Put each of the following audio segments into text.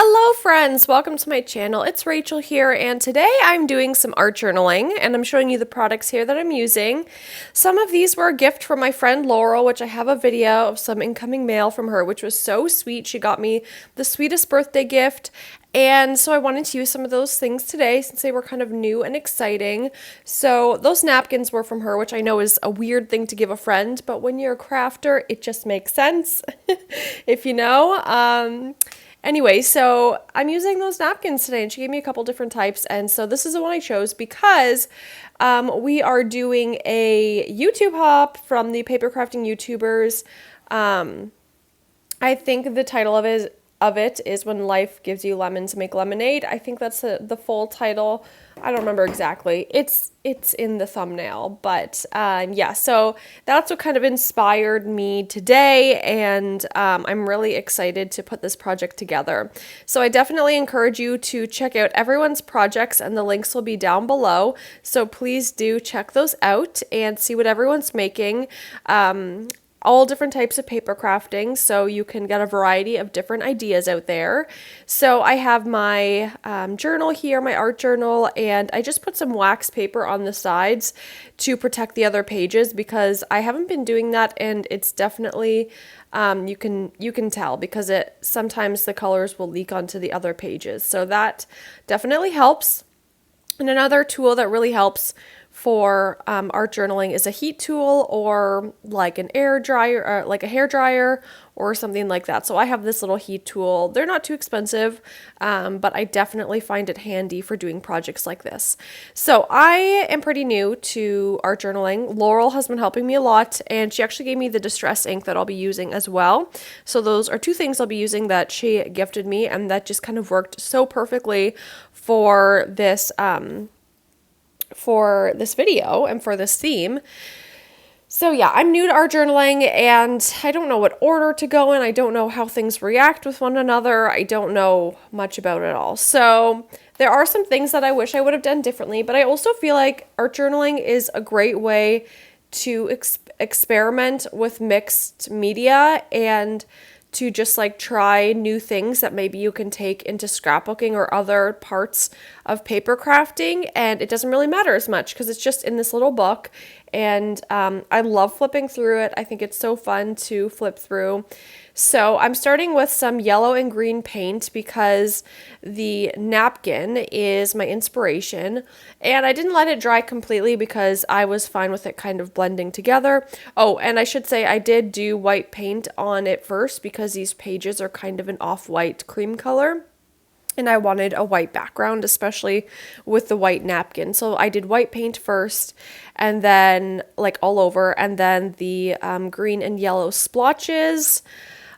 Hello friends, welcome to my channel. It's Rachel here, and today I'm doing some art journaling and I'm showing you the products here that I'm using. Some of these were a gift from my friend Laurel, which I have a video of some incoming mail from her, which was so sweet. She got me the sweetest birthday gift, and so I wanted to use some of those things today since they were kind of new and exciting. So those napkins were from her, which I know is a weird thing to give a friend, but when you're a crafter, it just makes sense, if you know. Anyway, so I'm using those napkins today, and she gave me a couple different types, and so this is the one I chose because we are doing a YouTube hop from the paper crafting YouTubers. I think the title of it is When Life Gives You Lemons, Make Lemonade. I think that's the full title. I don't remember exactly. It's in the thumbnail, but yeah, so that's what kind of inspired me today, and I'm really excited to put this project together. So I definitely encourage you to check out everyone's projects, and the links will be down below, so please do check those out and see what everyone's making. All different types of paper crafting, so you can get a variety of different ideas out there. So I have my journal here, my art journal, and I just put some wax paper on the sides to protect the other pages because I haven't been doing that, and it's definitely you can tell because sometimes the colors will leak onto the other pages. So that definitely helps. And another tool that really helps for art journaling is a heat tool, or like an air dryer, or like a hair dryer or something like that. So I have this little heat tool. They're not too expensive, but I definitely find it handy for doing projects like this. So I am pretty new to art journaling. Laurel has been helping me a lot, and she actually gave me the distress ink that I'll be using as well. So those are two things I'll be using that she gifted me, and that just kind of worked so perfectly for this video and for this theme. So yeah, I'm new to art journaling, and I don't know what order to go in. I don't know how things react with one another. I don't know much about it all. So there are some things that I wish I would have done differently, but I also feel like art journaling is a great way to experiment with mixed media and to just like try new things that maybe you can take into scrapbooking or other parts of paper crafting, and it doesn't really matter as much because it's just in this little book, and I love flipping through it. I think it's so fun to flip through. So I'm starting with some yellow and green paint because the napkin is my inspiration, and I didn't let it dry completely because I was fine with it kind of blending together. Oh, and I should say I did do white paint on it first because these pages are kind of an off-white cream color, and I wanted a white background, especially with the white napkin. So I did white paint first, and then like all over, and then the green and yellow splotches.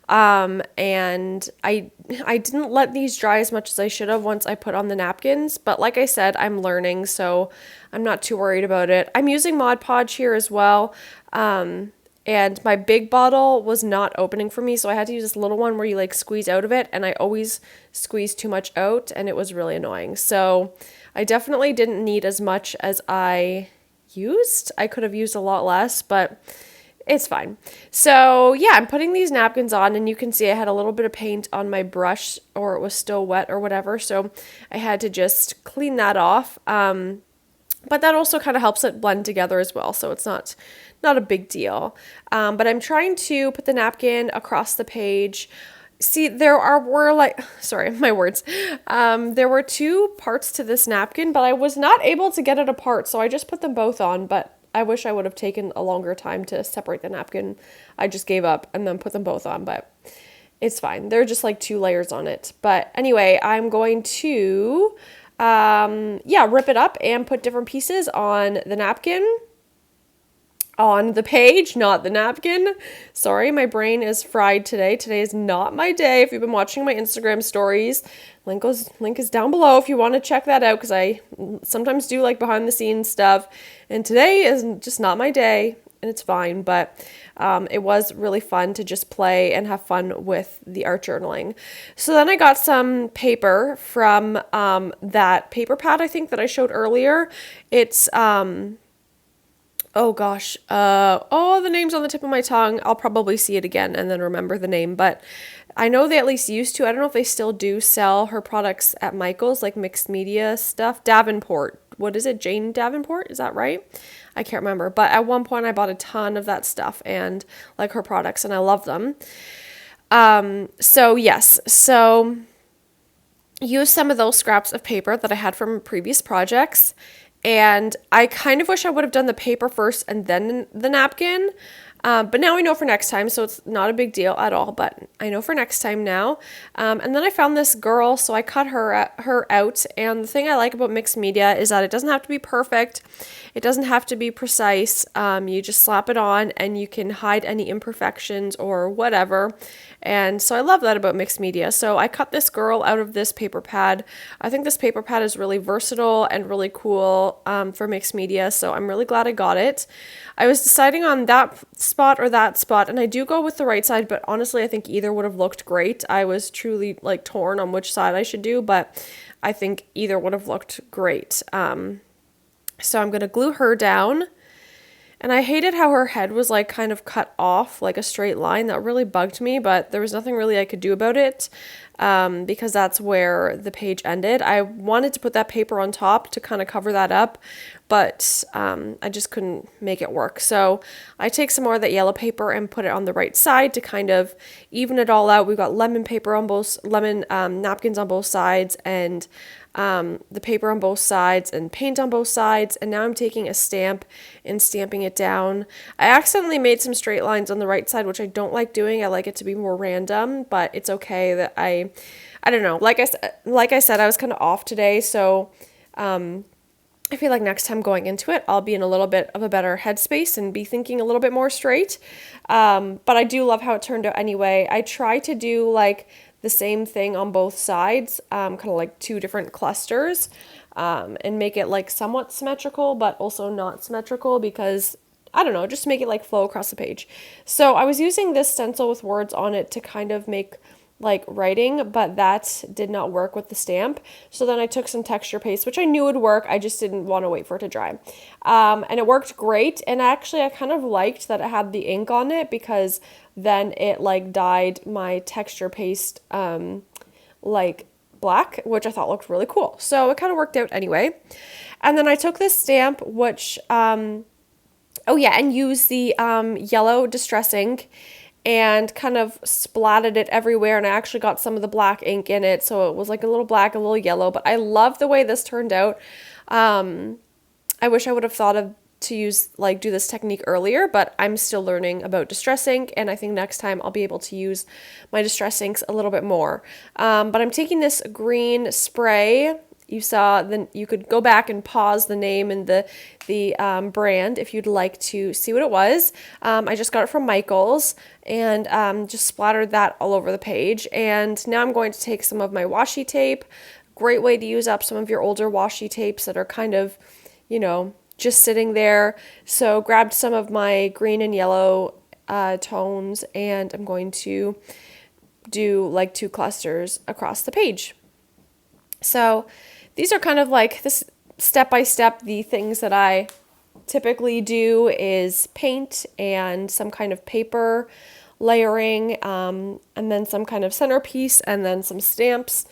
And I didn't let these dry as much as I should have once I put on the napkins, but like I said, I'm learning, so I'm not too worried about it. I'm using Mod Podge here as well, and my big bottle was not opening for me, so I had to use this little one where you like squeeze out of it, and I always squeeze too much out, and it was really annoying. So I definitely didn't need as much as I used. I could have used a lot less, but it's fine. So yeah, I'm putting these napkins on, and you can see I had a little bit of paint on my brush, or it was still wet or whatever, so I had to just clean that off. But that also kind of helps it blend together as well, so it's not a big deal. But I'm trying to put the napkin across the page. See, there were two parts to this napkin, but I was not able to get it apart, so I just put them both on, but I wish I would have taken a longer time to separate the napkin. I just gave up and then put them both on, but it's fine. They're just like two layers on it. But anyway, I'm going to, rip it up and put different pieces on the napkin. On the page, not the napkin. Sorry, my brain is fried today. Today is not my day. If you've been watching my Instagram stories, link is down below if you want to check that out, because I sometimes do like behind the scenes stuff, and today is just not my day, and it's fine, but it was really fun to just play and have fun with the art journaling. So then I got some paper from that paper pad I think that I showed earlier. It's oh gosh, the name's on the tip of my tongue. I'll probably see it again and then remember the name, but I know they at least used to. I don't know if they still do sell her products at Michael's, like mixed media stuff. Davenport. What is it? Jane Davenport? Is that right? I can't remember. But at one point I bought a ton of that stuff and like her products, and I love them. So yes. So use some of those scraps of paper that I had from previous projects. And I kind of wish I would have done the paper first and then the napkin. But now I know for next time, so it's not a big deal at all, but I know for next time now. And then I found this girl, so I cut her out. And the thing I like about mixed media is that it doesn't have to be perfect. It doesn't have to be precise. You just slap it on and you can hide any imperfections or whatever. And so I love that about mixed media. So I cut this girl out of this paper pad. I think this paper pad is really versatile and really cool for mixed media. So I'm really glad I got it. I was deciding on that spot or that spot, and I do go with the right side, but honestly, I think either would have looked great. I was truly like torn on which side I should do, but I think either would have looked great. So I'm going to glue her down. And I hated how her head was like kind of cut off like a straight line. That really bugged me, but there was nothing really I could do about it because that's where the page ended. I wanted to put that paper on top to kind of cover that up, but I just couldn't make it work. So I take some more of that yellow paper and put it on the right side to kind of even it all out. We've got lemon napkins on both sides, and the paper on both sides and paint on both sides. And now I'm taking a stamp and stamping it down. I accidentally made some straight lines on the right side, which I don't like doing. I like it to be more random, but it's okay that I don't know. Like I said, I was kind of off today. So, I feel like next time going into it, I'll be in a little bit of a better headspace and be thinking a little bit more straight. But I do love how it turned out anyway. I try to do like the same thing on both sides, kind of like two different clusters, and make it like somewhat symmetrical, but also not symmetrical because, I don't know, just make it like flow across the page. So I was using this stencil with words on it to kind of make like writing, but that did not work with the stamp. So then I took some texture paste, which I knew would work. I just didn't want to wait for it to dry. And it worked great. And actually I kind of liked that it had the ink on it because then it like dyed my texture paste like black, which I thought looked really cool. So it kind of worked out anyway. And then I took this stamp, which, and used the yellow distress ink and kind of splatted it everywhere, and I actually got some of the black ink in it, so it was like a little black, a little yellow, but I love the way this turned out. I wish I would have thought of do this technique earlier, but I'm still learning about distress ink, and I think next time I'll be able to use my distress inks a little bit more. But I'm taking this green spray. You saw, then you could go back and pause the name and the brand if you'd like to see what it was. I just got it from Michael's and just splattered that all over the page. And now I'm going to take some of my washi tape. Great way to use up some of your older washi tapes that are kind of, just sitting there. So grabbed some of my green and yellow tones, and I'm going to do like 2 clusters across the page. So these are kind of like this step-by-step. The things that I typically do is paint and some kind of paper layering, and then some kind of centerpiece, and then some stamps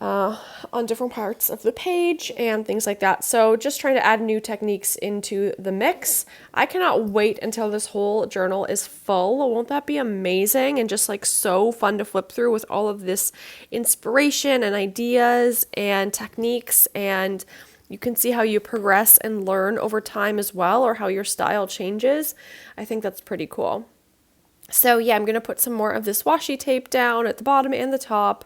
on different parts of the page and things like that. So just trying to add new techniques into the mix. I cannot wait until this whole journal is full. Won't that be amazing? And just like so fun to flip through with all of this inspiration and ideas and techniques, and you can see how you progress and learn over time as well, or how your style changes. I think that's pretty cool. So yeah, I'm going to put some more of this washi tape down at the bottom and the top.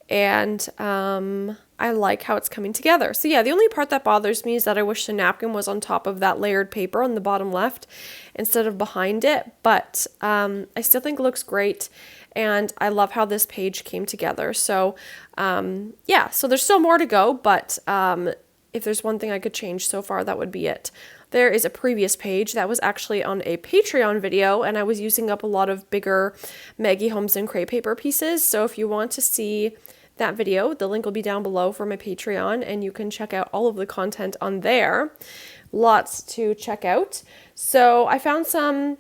And I like how it's coming together. So yeah, the only part that bothers me is that I wish the napkin was on top of that layered paper on the bottom left instead of behind it. But I still think it looks great. And I love how this page came together. So yeah, so there's still more to go. But if there's one thing I could change so far, that would be it. There is a previous page that was actually on a Patreon video, and I was using up a lot of bigger Maggie Holmes and Cray paper pieces. So if you want to see that video, the link will be down below for my Patreon, and you can check out all of the content on there. Lots to check out. So I found some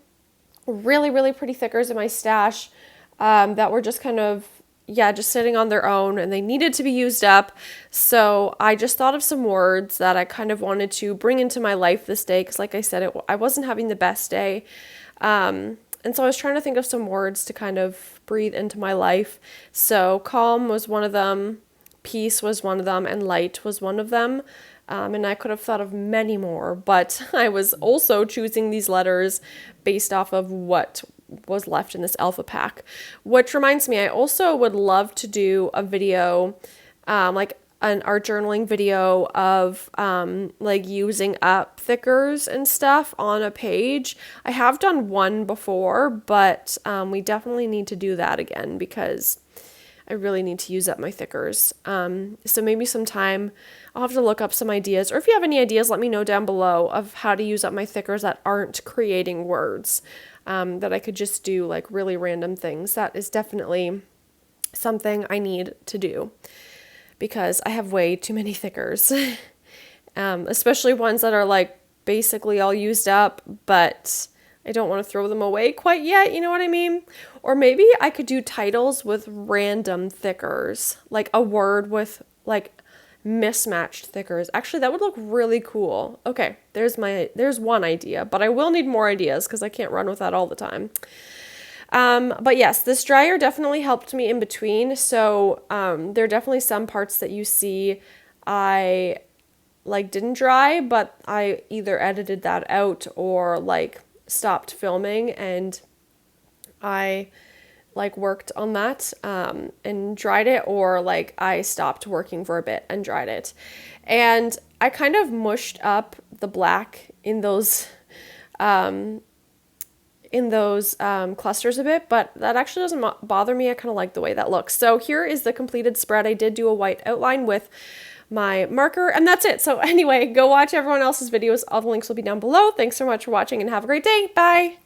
really, really pretty thickers in my stash. that were just kind of, yeah, just sitting on their own and they needed to be used up. So I just thought of some words that I kind of wanted to bring into my life this day because, like I said, I wasn't having the best day. And so I was trying to think of some words to kind of breathe into my life. So calm was one of them, peace was one of them, and light was one of them. And I could have thought of many more, but I was also choosing these letters based off of what was left in this alpha pack. Which reminds me, I also would love to do a video, like an art journaling video of like using up thickers and stuff on a page. I have done one before, but we definitely need to do that again because I really need to use up my thickers. So maybe sometime I'll have to look up some ideas, or if you have any ideas, let me know down below of how to use up my thickers that aren't creating words, that I could just do like really random things. That is definitely something I need to do because I have way too many thickers, especially ones that are like basically all used up, but I don't want to throw them away quite yet, you know what I mean? Or maybe I could do titles with random thickers, like a word with like mismatched thickers. Actually, that would look really cool. Okay, there's one idea, but I will need more ideas because I can't run with that all the time. But yes, this dryer definitely helped me in between. So there are definitely some parts that you see I like didn't dry, but I either edited that out or like stopped filming and I like worked on that and dried it, or like I stopped working for a bit and dried it. And I kind of mushed up the black in those clusters a bit, but that actually doesn't bother me. I kind of like the way that looks. So here is the completed spread. I did do a white outline with my marker, and that's it. So anyway, go watch everyone else's videos. All the links will be down below. Thanks so much for watching and have a great day. Bye.